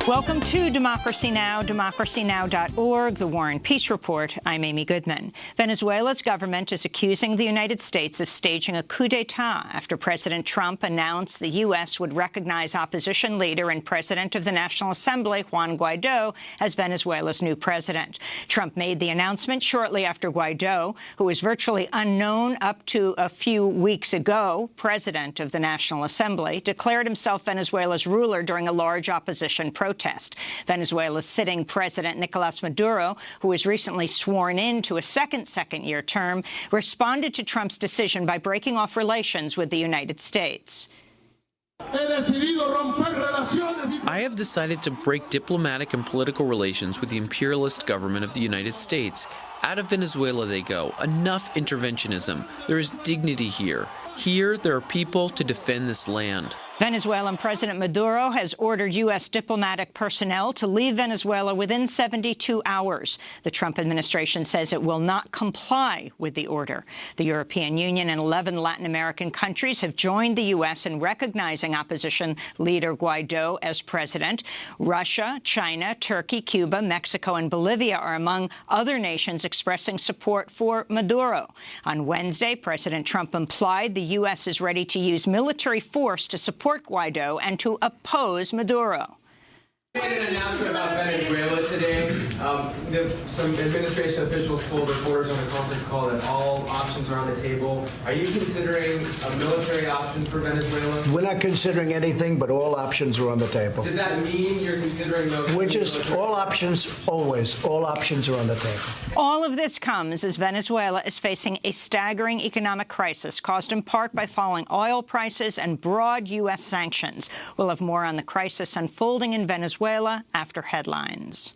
Welcome to Democracy Now!, democracynow.org, The War and Peace Report. I'm Amy Goodman. Venezuela's government is accusing the United States of staging a coup d'etat after President Trump announced the U.S. would recognize opposition leader and president of the National Assembly, Juan Guaido, as Venezuela's new president. Trump made the announcement shortly after Guaido, who was virtually unknown up to a few weeks ago, president of the National Assembly, declared himself Venezuela's ruler during a large opposition protest. Venezuela's sitting president, Nicolas Maduro, who was recently sworn in to a second-year term, responded to Trump's decision by breaking off relations with the United States. I have decided to break diplomatic and political relations with the imperialist government of the United States. Out of Venezuela they go. Enough interventionism. There is dignity here. Here, there are people to defend this land. Venezuelan President Maduro has ordered U.S. diplomatic personnel to leave Venezuela within 72 hours. The Trump administration says it will not comply with the order. The European Union and 11 Latin American countries have joined the U.S. in recognizing opposition leader Guaido as president. Russia, China, Turkey, Cuba, Mexico, and Bolivia are among other nations expressing support for Maduro. On Wednesday, President Trump implied the U.S. is ready to use military force to support Guaido and to oppose Maduro. An announcement about Venezuela today. Some administration officials told reporters on a conference call that all options are on the table. Are you considering a military option for Venezuela? We're not considering anything, but all options are on the table. Does that mean you're considering those? We're just all options, always. All options are on the table. All of this comes as Venezuela is facing a staggering economic crisis caused in part by falling oil prices and broad U.S. sanctions. We'll have more on the crisis unfolding in Venezuela after headlines.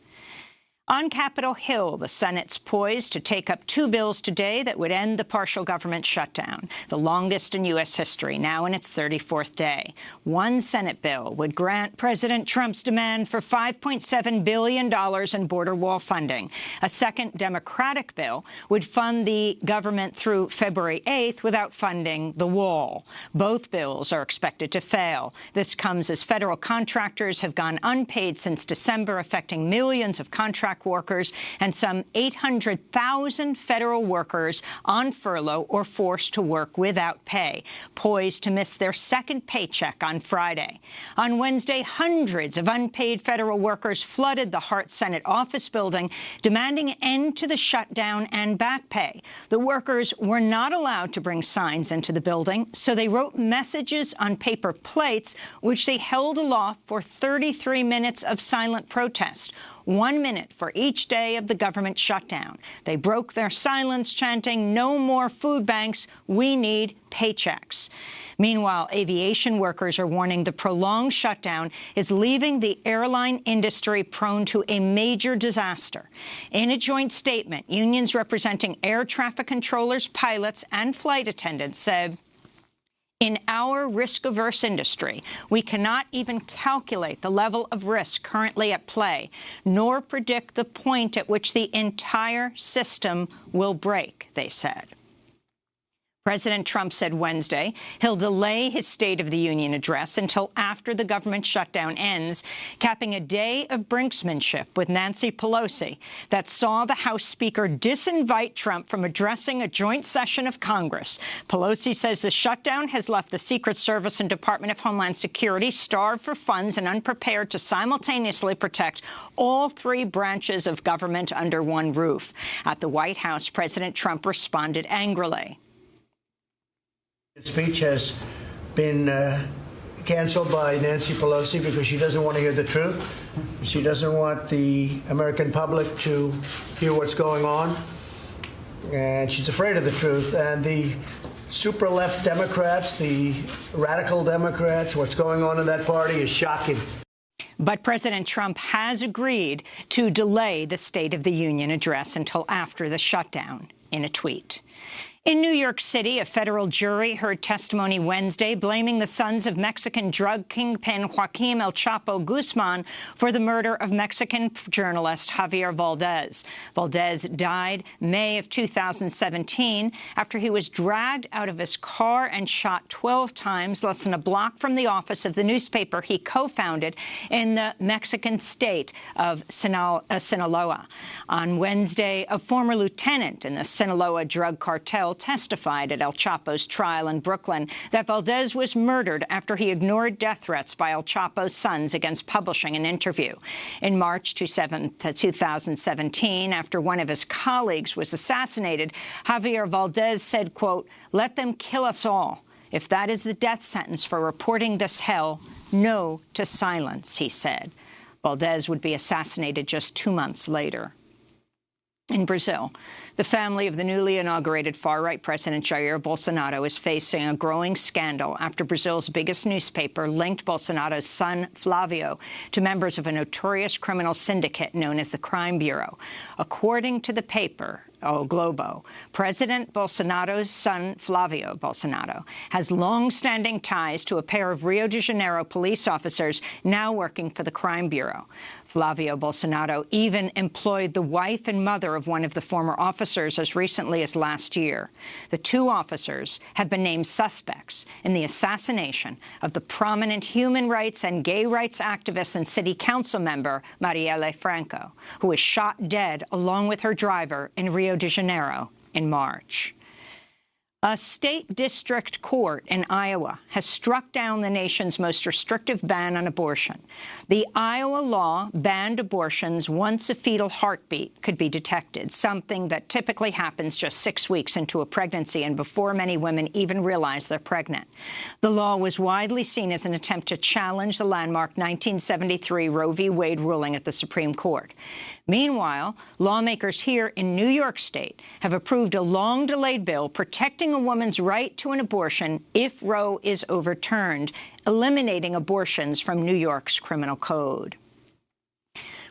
On Capitol Hill, the Senate's poised to take up two bills today that would end the partial government shutdown, the longest in U.S. history, now in its 34th day. One Senate bill would grant President Trump's demand for $5.7 billion in border wall funding. A second Democratic bill would fund the government through February 8th without funding the wall. Both bills are expected to fail. This comes as federal contractors have gone unpaid since December, affecting millions of contract workers and some 800,000 federal workers on furlough or forced to work without pay, poised to miss their second paycheck on Friday. On Wednesday, hundreds of unpaid federal workers flooded the Hart Senate office building, demanding an end to the shutdown and back pay. The workers were not allowed to bring signs into the building, so they wrote messages on paper plates, which they held aloft for 33 minutes of silent protest. 1 minute for each day of the government shutdown. They broke their silence, chanting, "No more food banks. We need paychecks." Meanwhile, aviation workers are warning the prolonged shutdown is leaving the airline industry prone to a major disaster. In a joint statement, unions representing air traffic controllers, pilots, and flight attendants said, "In our risk-averse industry, we cannot even calculate the level of risk currently at play, nor predict the point at which the entire system will break," they said. President Trump said Wednesday he'll delay his State of the Union address until after the government shutdown ends, capping a day of brinksmanship with Nancy Pelosi that saw the House Speaker disinvite Trump from addressing a joint session of Congress. Pelosi says the shutdown has left the Secret Service and Department of Homeland Security starved for funds and unprepared to simultaneously protect all three branches of government under one roof. At the White House, President Trump responded angrily. Speech has been canceled by Nancy Pelosi because she doesn't want to hear the truth. She doesn't want the American public to hear what's going on. And she's afraid of the truth. And the super left Democrats, the radical Democrats, what's going on in that party is shocking. But President Trump has agreed to delay the State of the Union address until after the shutdown in a tweet. In New York City, a federal jury heard testimony Wednesday blaming the sons of Mexican drug kingpin Joaquin El Chapo Guzman for the murder of Mexican journalist Javier Valdez. Valdez died May of 2017 after he was dragged out of his car and shot 12 times less than a block from the office of the newspaper he co-founded in the Mexican state of Sinaloa. On Wednesday, a former lieutenant in the Sinaloa drug cartel testified at El Chapo's trial in Brooklyn that Valdez was murdered after he ignored death threats by El Chapo's sons against publishing an interview. In March 2017, after one of his colleagues was assassinated, Javier Valdez said, quote, "Let them kill us all. If that is the death sentence for reporting this hell, no to silence," he said. Valdez would be assassinated just 2 months later. In Brazil, the family of the newly inaugurated far-right President Jair Bolsonaro is facing a growing scandal after Brazil's biggest newspaper linked Bolsonaro's son, Flavio, to members of a notorious criminal syndicate known as the Crime Bureau. According to the paper, O Globo, President Bolsonaro's son, Flavio Bolsonaro, has long-standing ties to a pair of Rio de Janeiro police officers now working for the Crime Bureau. Flavio Bolsonaro even employed the wife and mother of one of the former officers as recently as last year. The two officers have been named suspects in the assassination of the prominent human rights and gay rights activist and city council member Marielle Franco, who was shot dead along with her driver in Rio de Janeiro in March. A state district court in Iowa has struck down the nation's most restrictive ban on abortion. The Iowa law banned abortions once a fetal heartbeat could be detected, something that typically happens just 6 weeks into a pregnancy and before many women even realize they're pregnant. The law was widely seen as an attempt to challenge the landmark 1973 Roe v. Wade ruling at the Supreme Court. Meanwhile, lawmakers here in New York State have approved a long-delayed bill protecting a woman's right to an abortion if Roe is overturned, eliminating abortions from New York's criminal code.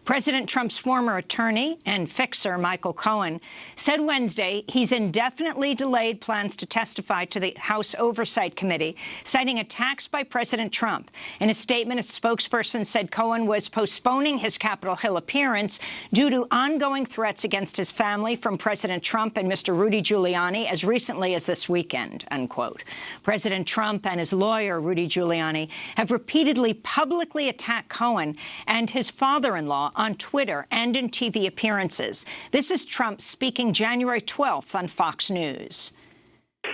President Trump's former attorney and fixer, Michael Cohen, said Wednesday he's indefinitely delayed plans to testify to the House Oversight Committee, citing attacks by President Trump. In a statement, a spokesperson said Cohen was postponing his Capitol Hill appearance due to ongoing threats against his family from President Trump and Mr. Rudy Giuliani as recently as this weekend, unquote. President Trump and his lawyer, Rudy Giuliani, have repeatedly publicly attacked Cohen and his father-in-law on Twitter and in TV appearances. This is Trump speaking January 12th on Fox News.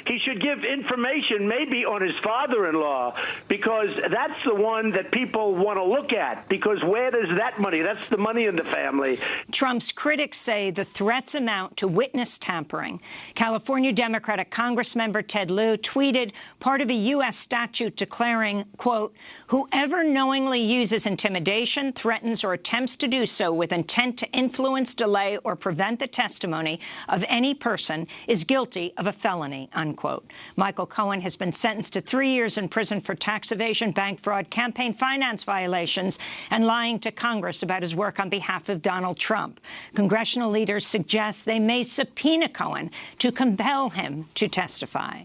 He should give information maybe on his father-in-law, because that's the one that people want to look at, because where does that money? That's the money in the family. Trump's critics say the threats amount to witness tampering. California Democratic Congressmember Ted Lieu tweeted part of a U.S. statute declaring, quote, "Whoever knowingly uses intimidation, threatens, or attempts to do so with intent to influence, delay, or prevent the testimony of any person is guilty of a felony," unquote. Michael Cohen has been sentenced to 3 years in prison for tax evasion, bank fraud, campaign finance violations, and lying to Congress about his work on behalf of Donald Trump. Congressional leaders suggest they may subpoena Cohen to compel him to testify.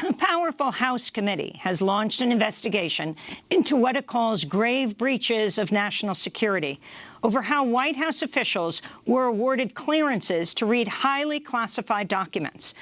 A powerful House committee has launched an investigation into what it calls grave breaches of national security over how White House officials were awarded clearances to read highly classified documents.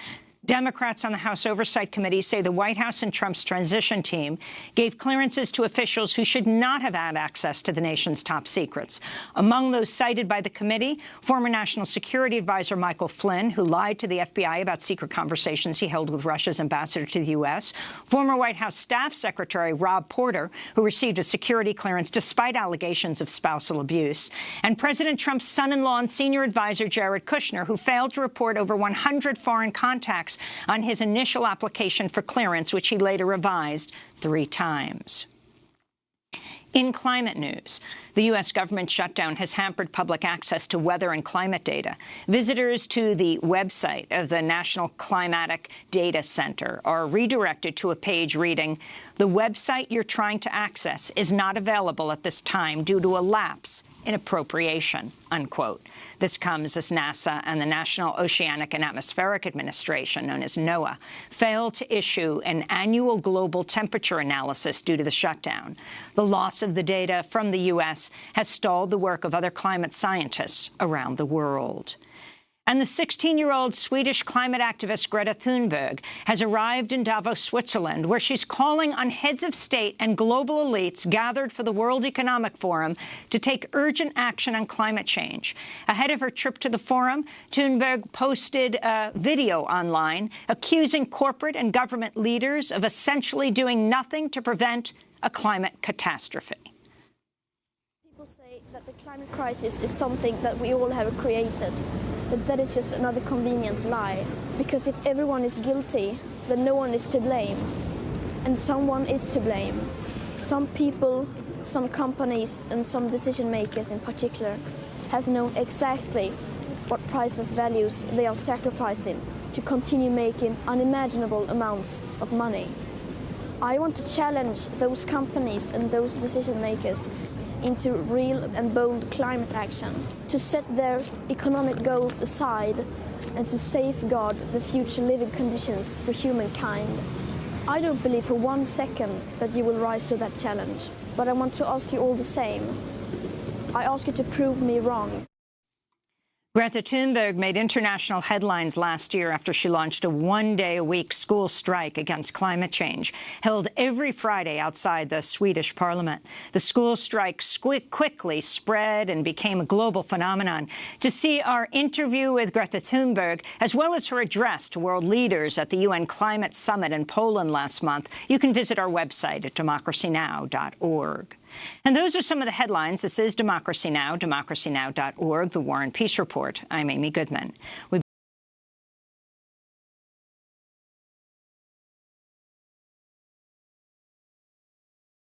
Democrats on the House Oversight Committee say the White House and Trump's transition team gave clearances to officials who should not have had access to the nation's top secrets. Among those cited by the committee, former National Security Advisor Michael Flynn, who lied to the FBI about secret conversations he held with Russia's ambassador to the U.S., former White House Staff Secretary Rob Porter, who received a security clearance despite allegations of spousal abuse, and President Trump's son-in-law and senior advisor Jared Kushner, who failed to report over 100 foreign contacts on his initial application for clearance, which he later revised 3 times. In climate news, the U.S. government shutdown has hampered public access to weather and climate data. Visitors to the website of the National Climatic Data Center are redirected to a page reading, The website you're trying to access is not available at this time due to a lapse in appropriation, unquote. This comes as NASA and the National Oceanic and Atmospheric Administration, known as NOAA, failed to issue an annual global temperature analysis due to the shutdown. The loss of the data from the U.S. has stalled the work of other climate scientists around the world. And the 16-year-old Swedish climate activist Greta Thunberg has arrived in Davos, Switzerland, where she's calling on heads of state and global elites gathered for the World Economic Forum to take urgent action on climate change. Ahead of her trip to the forum, Thunberg posted a video online accusing corporate and government leaders of essentially doing nothing to prevent a climate catastrophe. People say that the climate crisis is something that we all have created. But that is just another convenient lie. Because if everyone is guilty, then no one is to blame. And someone is to blame. Some people, some companies, and some decision makers in particular has known exactly what priceless values they are sacrificing to continue making unimaginable amounts of money. I want to challenge those companies and those decision makers into real and bold climate action, to set their economic goals aside and to safeguard the future living conditions for humankind. I don't believe for 1 second that you will rise to that challenge, but I want to ask you all the same. I ask you to prove me wrong. Greta Thunberg made international headlines last year after she launched a one-day-a-week school strike against climate change, held every Friday outside the Swedish parliament. The school strike quickly spread and became a global phenomenon. To see our interview with Greta Thunberg, as well as her address to world leaders at the UN Climate Summit in Poland last month, you can visit our website at democracynow.org. And those are some of the headlines. This is Democracy Now!, democracynow.org, the War and Peace Report. I'm Amy Goodman.